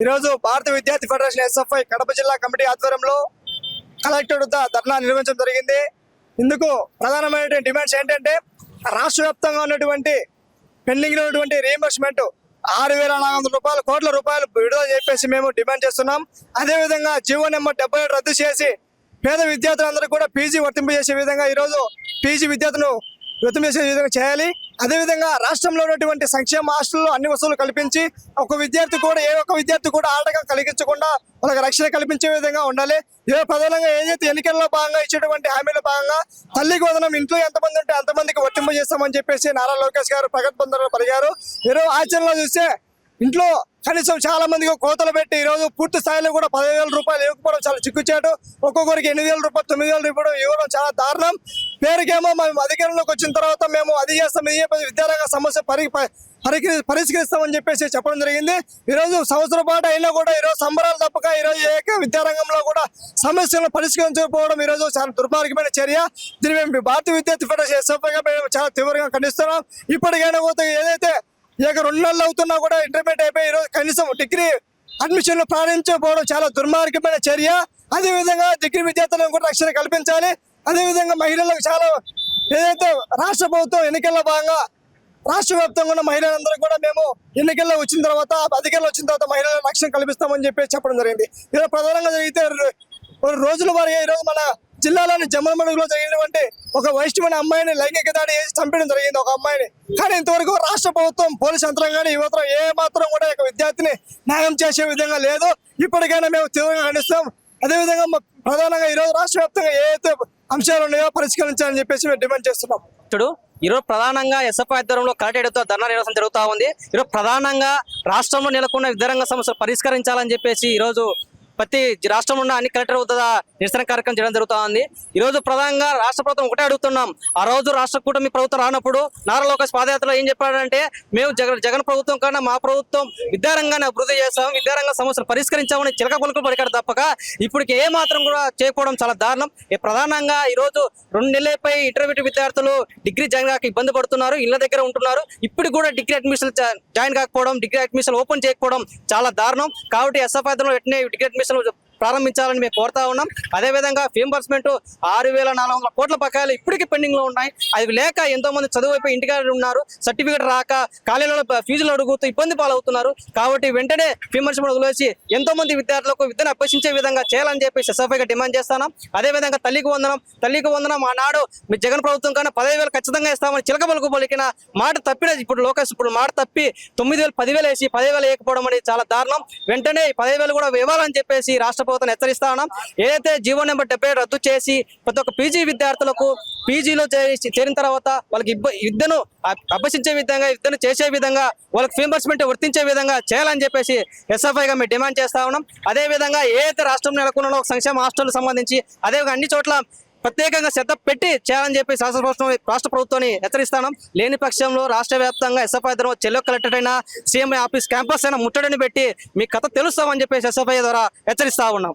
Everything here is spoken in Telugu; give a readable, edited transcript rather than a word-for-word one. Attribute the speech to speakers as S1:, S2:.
S1: ఈరోజు భారత విద్యార్థి ఫెడరేషన్ ఎస్ఎఫ్ఐ కడప జిల్లా కమిటీ ఆధ్వర్యంలో కలెక్టర్ వద్ద ధర్నా నిర్వహించడం జరిగింది. ఇందుకు ప్రధానమైన డిమాండ్స్ ఏంటంటే రాష్ట్ర వ్యాప్తంగా ఉన్నటువంటి పెండింగ్ ఉన్నటువంటి రీఎంబర్స్మెంట్ 6,400 కోట్ల రూపాయలు విడుదల చెప్పేసి మేము డిమాండ్ చేస్తున్నాం. అదేవిధంగా జీవో నెంబర్ 77 రద్దు చేసి పేద విద్యార్థులందరూ కూడా పీజీ వర్తింపజేసే విధంగా ఈరోజు పీజీ విద్యార్థులను వర్తింపజేసే విధంగా చేయాలి. అదేవిధంగా రాష్ట్రంలో ఉన్నటువంటి సంక్షేమ హాస్టల్లో అన్ని వసతులు కల్పించి ఏ ఒక్క విద్యార్థి కూడా ఆటంకం కలిగించకుండా వాళ్ళకి రక్షణ కల్పించే విధంగా ఉండాలి. ఇదే ప్రధానంగా ఏదైతే ఎన్నికల్లో భాగంగా ఇచ్చేటువంటి హామీల భాగంగా తల్లికి వందనం ఇంట్లో ఎంతమంది ఉంటే అంతమందికి వర్తింపజేస్తామని చెప్పేసి నారా లోకేష్ గారు ప్రగతిబంధంలో పలిగారు. ఈరోజు ఆచరణలో చూస్తే ఇంట్లో కనీసం చాలా మందికి కోతలు పెట్టి ఈరోజు పూర్తి స్థాయిలో కూడా 10,000 రూపాయలు ఇవ్వకపోవడం చాలా చిక్కుచాటు. ఒక్కొక్కరికి 8,000 రూపాయలు 9,000 ఇవ్వడం చాలా దారుణం. పేరుకేమో మేము అధికారంలోకి వచ్చిన తర్వాత మేము అది చేస్తాం ఇది విద్యారంగ సమస్య పరిష్కరిస్తామని చెప్పేసి చెప్పడం జరిగింది. ఈరోజు సంవత్సరం పాటు అయినా కూడా ఈరోజు సంబరాలు తప్పక ఈరోజు విద్యారంగంలో కూడా సమస్యలను పరిష్కరించకపోవడం ఈరోజు చాలా దుర్మార్గమైన చర్య. దీన్ని మేము భారతీయ విద్యార్థి ఫెడరేషన్ ఎస్ఎఫ్ఐగా మేము చాలా తీవ్రంగా ఖండిస్తున్నాం. ఇప్పటికైనా పోతే ఏదైతే 2 నెలలు అవుతున్నా కూడా ఇంటర్మీడియట్ అయిపోయి ఈరోజు కనీసం డిగ్రీ అడ్మిషన్లు ప్రారంభించకపోవడం చాలా దుర్మార్గమైన చర్య. అదేవిధంగా డిగ్రీ విద్యార్థులకు కూడా రక్షణ కల్పించాలి. అదేవిధంగా మహిళలకు చాలా ఏదైతే రాష్ట్ర ప్రభుత్వం ఎన్నికల్లో భాగంగా రాష్ట్ర వ్యాప్తంగా ఉన్న మహిళలందరూ కూడా మేము ఎన్నికల్లో వచ్చిన తర్వాత అధికారంలో వచ్చిన తర్వాత మహిళలకు రక్షణ కల్పిస్తామని చెప్పి చెప్పడం జరిగింది. ఈరోజు ప్రధానంగా జరిగితే రోజుల వారిగా ఈరోజు మన జిల్లాలోని జమ్మలమడుగులో జరిగినటువంటి ఒక వైష్ణవ అమ్మాయిని లైంగిక దాడి చేసి చంపడం జరిగింది ఒక అమ్మాయిని. కానీ ఇంతవరకు రాష్ట్ర ప్రభుత్వం పోలీసు యంత్రాంగాన్ని యువతరం ఏ మాత్రం కూడా ఒక విద్యార్థిని న్యాయం చేసే విధంగా లేదు. ఇప్పటికైనా మేము తీవ్రంగా ఖండిస్తాం. అదేవిధంగా ప్రధానంగా ఈరోజు రాష్ట్ర వ్యాప్తంగా ఏదైతే అంశాలు ఉన్నాయో పరిష్కరించాలని చెప్పేసి మేము డిమాండ్ చేస్తున్నాం.
S2: ఈరోజు ప్రధానంగా ఎస్ఎఫ్ఐ ఆధ్వర్యంలో కలెక్టరేట్తో ధర్నా నిర్వహణ జరుగుతూ ఉంది. ఈరోజు ప్రధానంగా రాష్ట్రంలో నెలకొన్న విద్యారంగ సమస్యలు పరిష్కరించాలని చెప్పేసి ఈరోజు ప్రతి రాష్ట్రంలో ఉన్న అన్ని కలెక్టర్ వద్ద నిరసన కార్యక్రమం చేయడం జరుగుతూ ఉంది. ఈరోజు ప్రధానంగా రాష్ట్ర ప్రభుత్వం ఒకటే అడుగుతున్నాం. ఆ రోజు రాష్ట్ర కూటమి ప్రభుత్వం రానప్పుడు నారా లోకేష్ పాదయాత్రలో ఏం చెప్పాడంటే మేము జగన్ ప్రభుత్వం కన్నా మా ప్రభుత్వం విద్యారంగాన్ని అభివృద్ధి చేస్తాం, విద్యారంగ సమస్యలు పరిష్కరించామని చిలక పలుకులు పలికాడు తప్పక ఇప్పటికి ఏ మాత్రం కూడా చేయకపోవడం చాలా దారుణం. ప్రధానంగా ఈరోజు 2 నెలలపై ఇంటర్మీడియట్ విద్యార్థులు డిగ్రీ జాయిన్ కాక ఇబ్బంది పడుతున్నారు, ఇళ్ల దగ్గర ఉంటున్నారు. ఇప్పుడు కూడా డిగ్రీ అడ్మిషన్ జాయిన్ కాకపోవడం, డిగ్రీ అడ్మిషన్ ఓపెన్ చేయకపోవడం చాలా దారుణం. కాబట్టి ఎస్ఎఫ్ఐ ఆధ్వర్యంలో వెంటనే డిగ్రీ అడ్మిషన్ ప్రారంభించాలని మేము కోరుతా ఉన్నాం. అదేవిధంగా రీయింబర్స్మెంట్ 6,400 కోట్ల బకాయిలు ఇప్పటికీ పెండింగ్ లో ఉన్నాయి. అది లేక ఎంతో మంది చదువు అయిపోయి ఇంటికాడ ఉన్నారు, సర్టిఫికేట్ రాక కాలేజీలో ఫీజులు అడుగుతూ ఇబ్బంది పాలవుతున్నారు. కాబట్టి వెంటనే రీయింబర్స్మెంట్ వదిలేసి ఎంతో మంది విద్యార్థులకు విద్యను అభ్యసించే విధంగా చేయాలని చెప్పేసి ఎస్ఎఫ్ఐగా డిమాండ్ చేస్తున్నాం. అదేవిధంగా తల్లికి వందనం ఆనాడు మీ జగన్ ప్రభుత్వం కన్నా 10,000 ఖచ్చితంగా ఇస్తామని చిలక పలుకు పలికిన మాట తప్పిన ఇప్పుడు లోకేష్ మాట తప్పి 9,000 10,000 వేసి 10,000 వేయకపోవడం అనేది చాలా దారుణం. వెంటనే 10,000 కూడా ఇవ్వాలని చెప్పేసి రాష్ట్ర ప్రభుత్వం హెచ్చరిస్తా ఉన్నాం. ఏదైతే జీవో నెంబర్ 77 రద్దు చేసి ప్రతి ఒక్క పీజీ విద్యార్థులకు పీజీలో చేరిన తర్వాత వాళ్ళకి విద్యను అభ్యసించే విధంగా విద్యను చేసే విధంగా వాళ్ళకి రీయింబర్స్మెంట్ వర్తించే విధంగా చేయాలని చెప్పేసి ఎస్ఎఫ్ఐగా మేము డిమాండ్ చేస్తా ఉన్నాం. అదేవిధంగా ఏదైతే రాష్ట్రంలో నెలకొన్న సంక్షేమ హాస్టల్ సంబంధించి అదేవిధంగా అన్ని చోట్ల ప్రత్యేకంగా శ్రద్ధ పెట్టి చేయాలని చెప్పి రాష్ట్ర ప్రభుత్వాన్ని హెచ్చరిస్తాం. లేని పక్షంలో రాష్ట్ర వ్యాప్తంగా ఎస్ఎఫ్ఐ ద్వారా చెల్లో కలెక్టర్ అయినా సీఎం ఆఫీస్ క్యాంపస్ అయినా ముట్టడిని పెట్టి మీ కథ తెలుస్తామని చెప్పేసి ఎస్ఎఫ్ఐ ద్వారా హెచ్చరిస్తా ఉన్నాం.